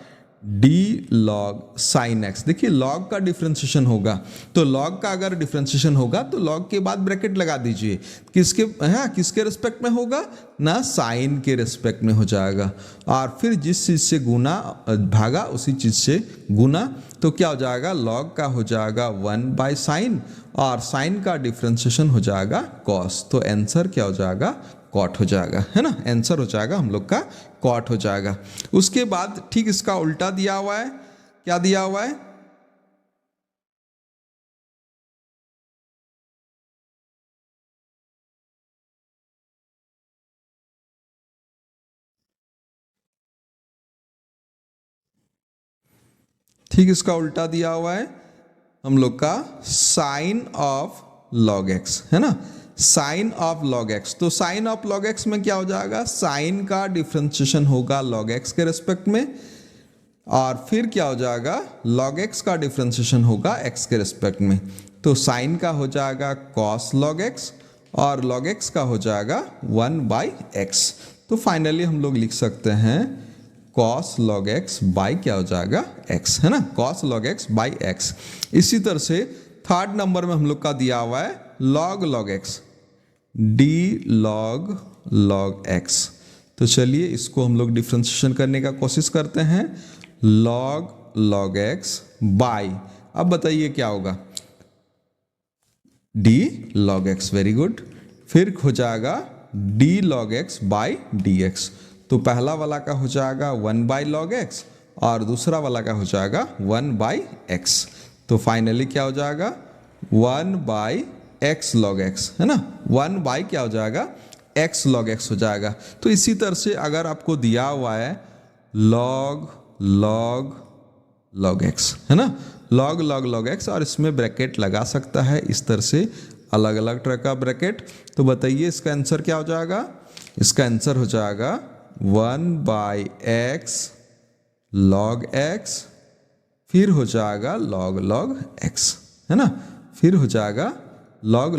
डी लॉग साइन एक्स। देखिए लॉग का डिफ्रेंशिएशन होगा, तो लॉग का अगर डिफ्रेंशिएशन होगा तो लॉग के बाद ब्रैकेट लगा दीजिए, किसके हाँ किसके रिस्पेक्ट में होगा ना, साइन के रिस्पेक्ट में हो जाएगा। और फिर जिस चीज़ से गुना भागा उसी चीज़ से गुना, तो क्या हो जाएगा लॉग का हो जाएगा 1/sin और साइन का डिफ्रेंशिएशन हो जाएगा कॉस। तो आंसर क्या हो जाएगा कॉट हो जाएगा, है ना। आंसर हो जाएगा हम लोग का कॉट हो जाएगा। उसके बाद ठीक इसका उल्टा दिया हुआ है, क्या दिया हुआ है ठीक इसका उल्टा दिया हुआ है हम लोग का साइन ऑफ लॉग एक्स, है ना, साइन ऑफ लॉग एक्स। तो साइन ऑफ लॉग एक्स में क्या हो जाएगा, साइन का डिफ्रेंशिएशन होगा लॉग एक्स के रेस्पेक्ट में और फिर क्या हो जाएगा लॉग एक्स का डिफ्रेंशिएशन होगा एक्स के रेस्पेक्ट में। तो साइन का हो जाएगा कॉस लॉग एक्स और log x का हो जाएगा 1/x। तो फाइनली हम लोग लिख सकते हैं cos log x बाई क्या हो जाएगा x, है ना, cos log x by x। इसी तरह से थर्ड नंबर में हम लोग का दिया हुआ है log x, d log x। तो चलिए इसको हम लोग डिफ्रेंशिएशन करने का कोशिश करते हैं, log x बाई, अब बताइए क्या होगा, d log x, very good. फिर हो जाएगा d log x by dx। तो पहला वाला का हो जाएगा 1/log x और दूसरा वाला का हो जाएगा 1/x। तो फाइनली क्या हो जाएगा 1/x log x, है ना, 1 क्या हो जाएगा x log x हो जाएगा। तो इसी तरह से अगर आपको दिया हुआ है log x, है ना, log x और इसमें ब्रैकेट लगा सकता है इस तरह से, अलग अलग तरह का ब्रैकेट। तो बताइए इसका आंसर क्या हो जाएगा, इसका आंसर हो जाएगा 1/x log x, फिर हो जाएगा log x, है ना, फिर हो जाएगा log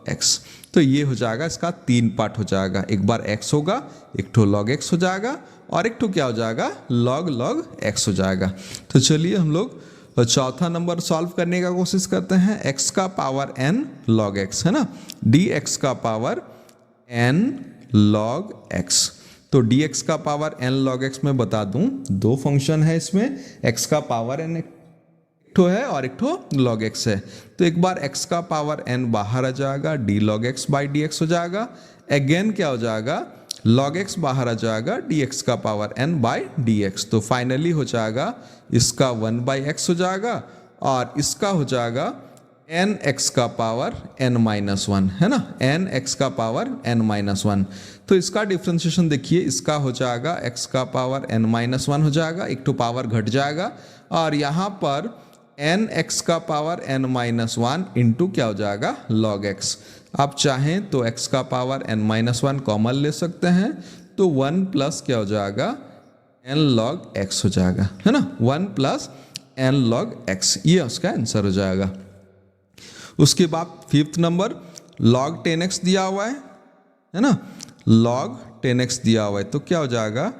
x। तो ये हो जाएगा, इसका 3 पार्ट हो जाएगा, एक बार x होगा, एक ठो log x हो जाएगा और एक ठो क्या हो जाएगा log x हो जाएगा। तो चलिए हम लोग चौथा नंबर सॉल्व करने का कोशिश करते हैं, x का पावर n log x, है ना, dx का पावर n log x। तो dx का पावर n log x में बता दूं, दो फंक्शन है इसमें, x का पावर n एक ठो है और एक ठो log x है। तो एक बार x का पावर n बाहर आ जाएगा, d log x by dx हो जाएगा। अगेन क्या हो जाएगा, log x बाहर आ जाएगा, dx का पावर n बाई dx। तो फाइनली हो जाएगा इसका 1/x हो जाएगा और इसका हो जाएगा nx का पावर n-1, है ना, nx का पावर n-1। तो इसका डिफ्रेंशिएशन देखिए, इसका हो जाएगा x का पावर n-1 हो जाएगा, एक तो पावर घट जाएगा और यहाँ पर nx का पावर n-1 इंटू क्या हो जाएगा log x। आप चाहें तो x का पावर n-1 कॉमन ले सकते हैं, तो 1 प्लस क्या हो जाएगा n log x हो जाएगा, है ना, 1 प्लस n log x, ये उसका आंसर हो जाएगा। उसके बाद फिफ्थ नंबर log 10x दिया हुआ है ना, log 10x दिया हुआ है, तो क्या हो जाएगा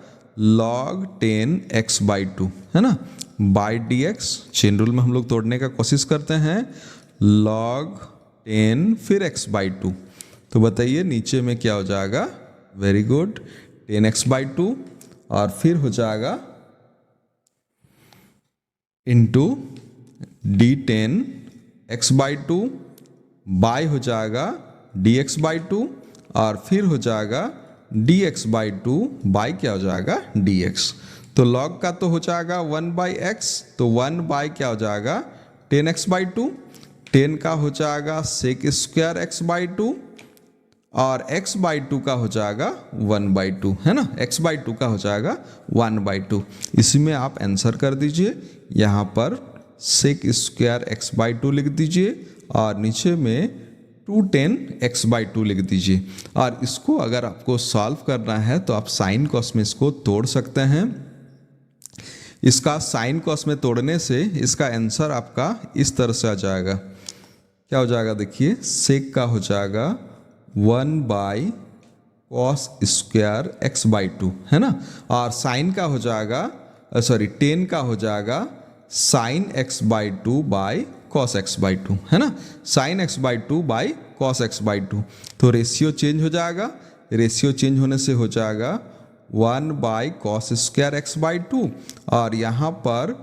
log 10x बाई 2, है ना, बाई dx। चेन रूल में हम लोग तोड़ने का कोशिश करते हैं, log 10 फिर x बाई 2। तो बताइए नीचे में क्या हो जाएगा, वेरी गुड, 10x बाई 2 और फिर हो जाएगा into d10 x by 2 by हो जाएगा dx बाई 2 और फिर हो जाएगा dx बाई 2 बाई क्या हो जाएगा dx। तो log का तो हो जाएगा 1/x, तो 1 बाई क्या हो जाएगा 10x बाई 2, 10 का हो जाएगा sec स्क्वायर x बाई 2 और x बाई 2 का हो जाएगा 1/2, है ना, x बाई 2 का हो जाएगा 1/2। इसी में आप आंसर कर दीजिए, यहाँ पर sec स्क्वायर x बाई 2 लिख दीजिए और नीचे में 210 x बाई 2 लिख दीजिए। और इसको अगर आपको सॉल्व करना है तो आप साइन कॉस में इसको तोड़ सकते हैं। इसका साइन कॉस में तोड़ने से इसका आंसर आपका इस तरह से आ जाएगा, क्या हो जाएगा देखिए, सेक का हो जाएगा 1/cos स्क्वायर x बाई 2, है ना, और साइन का हो जाएगा 10 का हो जाएगा sine x by 2 by cos x by 2, है ना, sine x by 2 by cos x by 2। तो रेशियो चेंज हो जाएगा, रेशियो चेंज होने से हो जाएगा 1/cos स्क्वायर x बाई 2 और यहाँ पर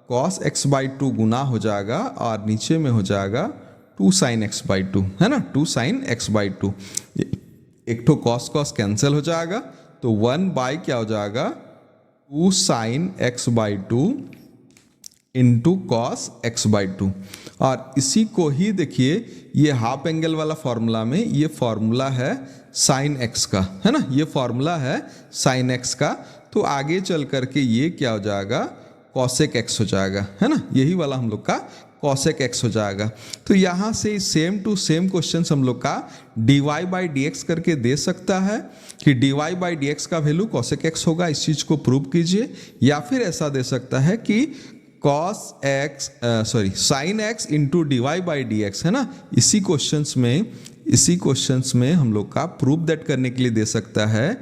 cos x बाई 2 गुना हो जाएगा और नीचे में हो जाएगा 2 sin x बाई 2, है ना, 2 sin x बाई 2। एक तो cos कैंसिल हो जाएगा, तो 1 बाई क्या हो जाएगा 2 sin x by 2 into cos x by 2। और इसी को ही देखिए, ये हाफ एंगल वाला फॉर्मूला में ये फॉर्मूला है साइन x का, है ना, ये फॉर्मूला है साइन x का। तो आगे चल करके ये क्या हो जाएगा कॉसेक x हो जाएगा, है ना, यही वाला हम लोग का कॉसेक x हो जाएगा। तो यहाँ से सेम टू सेम क्वेश्चन हम लोग का dy बाई डी एक्स करके दे सकता है कि dy बाई डी एक्स का वैल्यू कॉसेक x होगा, इस चीज़ को प्रूव कीजिए। या फिर ऐसा दे सकता है कि sine x into dy by d x, है ना, इसी क्वेश्चंस में इसी क्वेश्चंस में हम लोग का प्रूफ दैट करने के लिए दे सकता है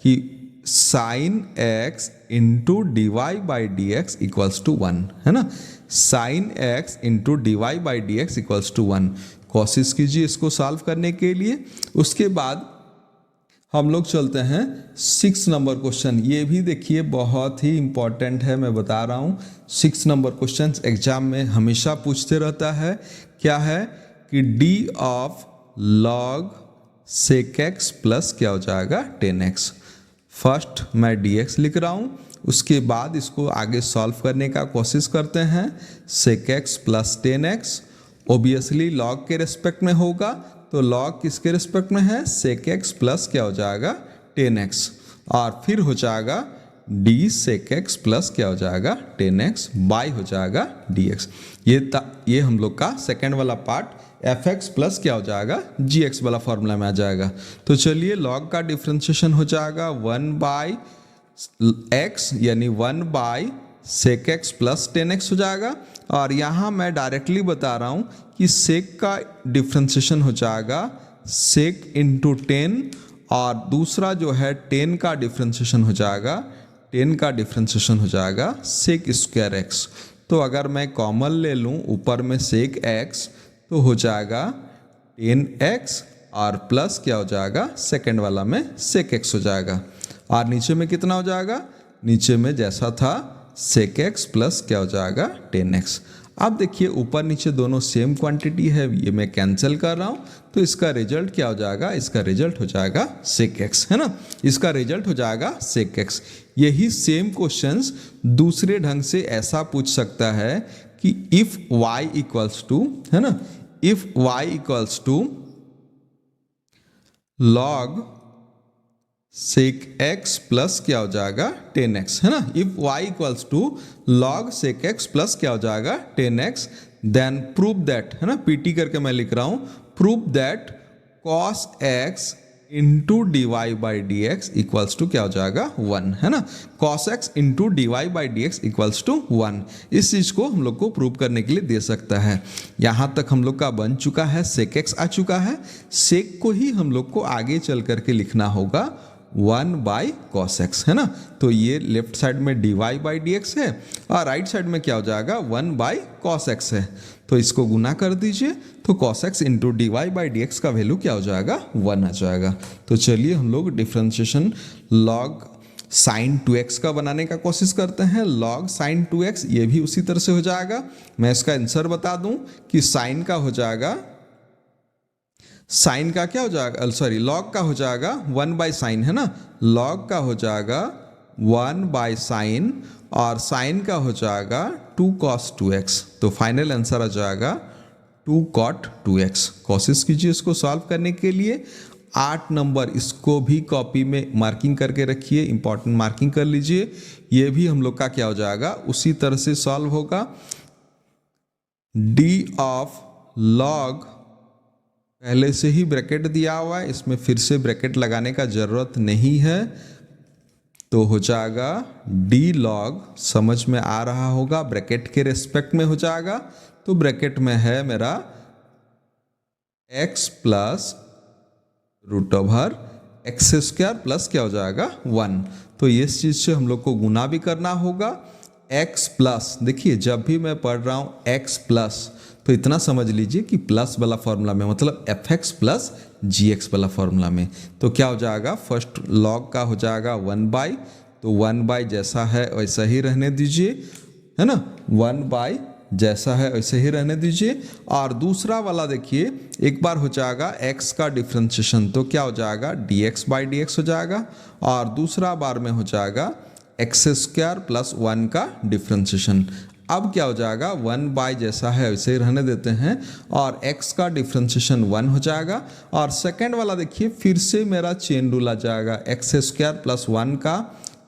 कि sine x into d y by d x equals to 1, है ना। Sine x into d y by d x equals to 1। कोशिश कीजिए इसको सॉल्व करने के लिए। उसके बाद हम लोग चलते हैं 6 नंबर क्वेश्चन। ये भी देखिए बहुत ही इंपॉर्टेंट है, मैं बता रहा हूँ। 6 नंबर क्वेश्चन एग्जाम में हमेशा पूछते रहता है। क्या है कि d of log sec x plus क्या हो जाएगा 10x। फर्स्ट मैं dx लिख रहा हूँ, उसके बाद इसको आगे सॉल्व करने का कोशिश करते हैं। Sec x plus 10x obviously log के रेस्पेक्ट में होगा, तो लॉग किसके रेस्पेक्ट में है, सेक एक्स प्लस क्या हो जाएगा 10x, और फिर हो जाएगा डी सेक एक्स प्लस क्या हो जाएगा 10x बाई हो जाएगा dx। ये हम लोग का सेकेंड वाला पार्ट एफ एक्स प्लस क्या हो जाएगा जी एक्स वाला फॉर्मूला में आ जाएगा। तो चलिए लॉग का डिफ्रेंशिएशन हो जाएगा 1 बाई एक्स यानी 1 by sec x plus 10x हो जाएगा। और यहाँ मैं डायरेक्टली बता रहा हूँ कि सेक का डिफ्रेंशिएशन हो जाएगा सेक इंटू 10, और दूसरा जो है 10 का डिफ्रेंशिएशन हो जाएगा, 10 का डिफ्रेंशिएशन हो जाएगा सेक स्क्वायर एक्स। तो अगर मैं कॉमन ले लूँ ऊपर में सेक एक्स तो हो जाएगा 10x और प्लस क्या हो जाएगा सेकेंड वाला में सेक एक्स हो जाएगा, और नीचे में कितना हो जाएगा, नीचे में जैसा था सेक एक्स प्लस क्या हो जाएगा 10x। अब देखिए ऊपर नीचे दोनों सेम क्वांटिटी है, ये मैं कैंसिल कर रहा हूँ, तो इसका रिजल्ट क्या हो जाएगा, इसका रिजल्ट हो जाएगा सेक एक्स, है ना। इसका रिजल्ट हो जाएगा सेक एक्स। यही सेम क्वेश्चंस दूसरे ढंग से ऐसा पूछ सकता है कि इफ y इक्वल्स टू, है ना, if y equals to log sec x plus क्या हो जाएगा 10x, है ना। If y equals to log sec x plus क्या हो जाएगा 10x, देन प्रूव दैट, है ना, पीटी करके मैं लिख रहा हूं, prove that cos x into d y by d x equals to क्या हो जाएगा 1, है ना। cos x into d y by d x equals to 1, इस चीज को हम लोग को प्रूव करने के लिए दे सकता है। यहाँ तक हम लोग का बन चुका है, सेक x आ चुका है। सेक को ही हम लोग को आगे चल करके लिखना होगा 1 बाई कॉस एक्स, है ना। तो ये लेफ्ट साइड में d y by d x है और राइट साइड में क्या हो जाएगा 1 बाई कॉस एक्स है। तो इसको गुना कर दीजिए, तो cos x into d y by d x का वैल्यू क्या हो जाएगा 1 आ जाएगा। तो चलिए हम लोग डिफ्रेंशिएशन लॉग साइन 2x का बनाने का कोशिश करते हैं। लॉग साइन 2x ये भी उसी तरह से हो जाएगा। मैं इसका आंसर बता दूं कि साइन का हो जाएगा, साइन का क्या हो जाएगा, सॉरी लॉग का हो जाएगा 1 बाई साइन, है ना। लॉग का हो जाएगा 1 बाई साइन और साइन का हो जाएगा 2 कॉस 2x। तो फाइनल आंसर आ जाएगा 2 कॉट 2x। कोशिश कीजिए इसको सॉल्व करने के लिए। 8 नंबर इसको भी कॉपी में मार्किंग करके रखिए, इंपॉर्टेंट मार्किंग कर लीजिए। ये भी हम लोग का क्या हो जाएगा उसी तरह से सॉल्व होगा। डी ऑफ लॉग पहले से ही ब्रैकेट दिया हुआ है, इसमें फिर से ब्रैकेट लगाने का जरूरत नहीं है, तो हो जाएगा डी लॉग, समझ में आ रहा होगा, ब्रैकेट के रेस्पेक्ट में हो जाएगा। तो ब्रैकेट में है मेरा x plus root over x square plus क्या हो जाएगा 1। तो इस चीज से हम लोग को गुना भी करना होगा। x प्लस, देखिए जब भी मैं पढ़ रहा हूँ x प्लस, तो इतना समझ लीजिए कि प्लस वाला फॉर्मूला में, मतलब एफ एक्स प्लस जी एक्स वाला फॉर्मूला में। तो क्या हो जाएगा, फर्स्ट लॉग का हो जाएगा 1 बाई, तो 1 बाई जैसा है वैसा ही रहने दीजिए, है ना। 1 बाई जैसा है वैसे ही रहने दीजिए। और दूसरा वाला देखिए, एक बार हो जाएगा x का डिफ्रेंशिएशन, तो क्या हो जाएगा dx बाई डी एक्स हो जाएगा, और दूसरा बार में हो जाएगा एक्स स्क्वायर प्लस 1 का डिफ्रेंशिएशन। अब क्या हो जाएगा 1 बाई जैसा है वैसे ही रहने देते हैं, और x का डिफ्रेंशिएशन 1 हो जाएगा। और सेकेंड वाला देखिए फिर से मेरा चेन रूल आ जाएगा, एक्स स्क्वायर प्लस 1 का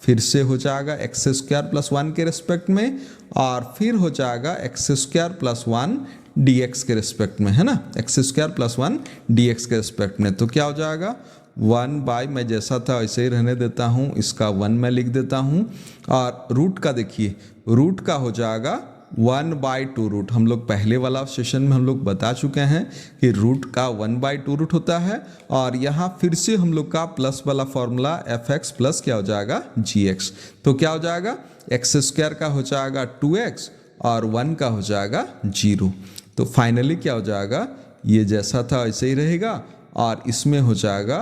फिर से हो जाएगा एक्स स्क्वायर प्लस 1 के रिस्पेक्ट में, और फिर हो जाएगा x square plus 1 D x के रिस्पेक्ट में, है ना, x square plus 1 D x के रिस्पेक्ट में। तो क्या हो जाएगा 1 बाई, मैं जैसा था वैसे ही रहने देता हूँ, इसका 1 मैं लिख देता हूँ। और रूट का देखिए, रूट का हो जाएगा 1/2 रूट। हम लोग पहले वाला सेशन में हम लोग बता चुके हैं कि रूट का 1/2 रूट होता है, और यहाँ फिर से हम लोग का प्लस वाला फॉर्मूला fx प्लस क्या हो जाएगा gx। तो क्या हो जाएगा, एक्स स्क्वायर का हो जाएगा 2x और 1 का हो जाएगा 0। तो फाइनली क्या हो जाएगा, ये जैसा था वैसे ही रहेगा, और इसमें हो जाएगा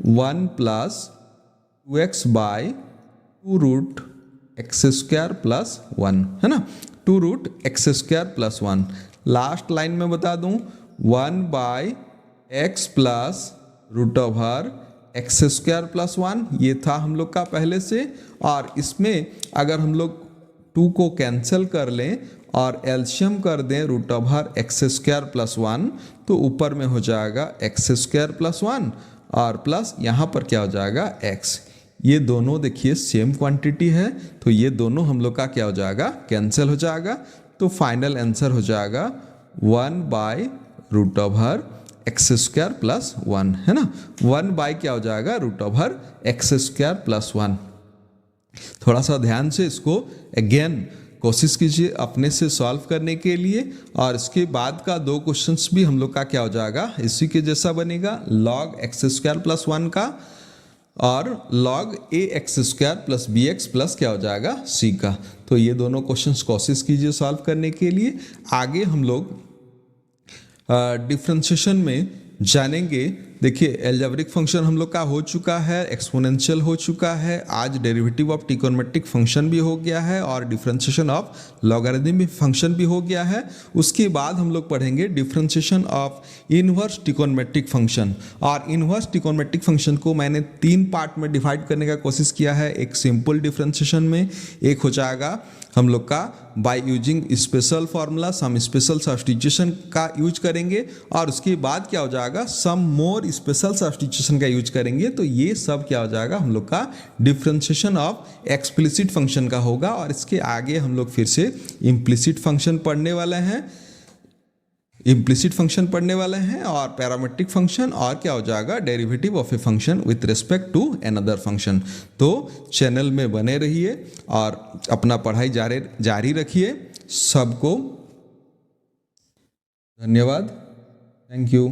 1 plus 2x by 2 root x square plus 1, है ना, 2 root x square plus 1। Last line में बता दूं 1 by x plus root over x square plus 1, ये था हम लोग का पहले से। और इसमें अगर हम लोग 2 को कैंसिल कर लें और एलसीएम कर दें root over x square plus 1, तो ऊपर में हो जाएगा एक्स स्क्वायर प्लस 1 और प्लस यहाँ पर क्या हो जाएगा x। ये दोनों देखिए सेम क्वांटिटी है, तो ये दोनों हम लोग का क्या हो जाएगा, कैंसिल हो जाएगा। तो फाइनल आंसर हो जाएगा 1 by root over x square plus 1, है ना, 1 बाई क्या हो जाएगा, root over x square plus 1। थोड़ा सा ध्यान से इसको अगेन कोशिश कीजिए अपने से सॉल्व करने के लिए, और इसके बाद का 2 क्वेश्चंस भी हम लोग का क्या हो जाएगा, इसी के जैसा बनेगा, लॉग एक्स स्क्वायर प्लस 1 का और log a x square plus b x plus क्या हो जाएगा सी का। तो ये दोनों क्वेश्चंस कोशिश कीजिए सॉल्व करने के लिए। आगे हम लोग डिफरेंशिएशन में जानेंगे। देखिए एल्जेब्रिक फंक्शन हम लोग का हो चुका है, एक्सपोनेंशियल हो चुका है, आज डेरिवेटिव ऑफ ट्रिगोनोमेट्रिक फंक्शन भी हो गया है, और डिफरेंशिएशन ऑफ लॉगरिथमिक फंक्शन भी हो गया है। उसके बाद हम लोग पढ़ेंगे differentiation of inverse trigonometric function. और इनवर्स ट्रिगोनोमेट्रिक फंक्शन को मैंने 3 पार्ट में डिवाइड करने का कोशिश किया है। एक सिंपल डिफरेंशिएशन में, एक हो जाएगा हम लोग का by using special formula, some special substitution का यूज करेंगे, और उसके बाद क्या हो जाएगा, सम मोर स्पेशल सब्स्टिट्यूशन का यूज करेंगे। तो ये सब क्या हो जाएगा, हम लोग का डिफरेंशिएशन ऑफ एक्सप्लिसिट फंक्शन का होगा। और इसके आगे हम लोग फिर से इम्प्लिसिट फंक्शन पढ़ने वाले हैं, और पैरामेट्रिक फंक्शन, और क्या हो जाएगा, derivative of a function with respect to another function. तो चैनल में बने रहिए और अपना पढ़ाई जारी रखिए। सबको धन्यवाद, थैंक यू।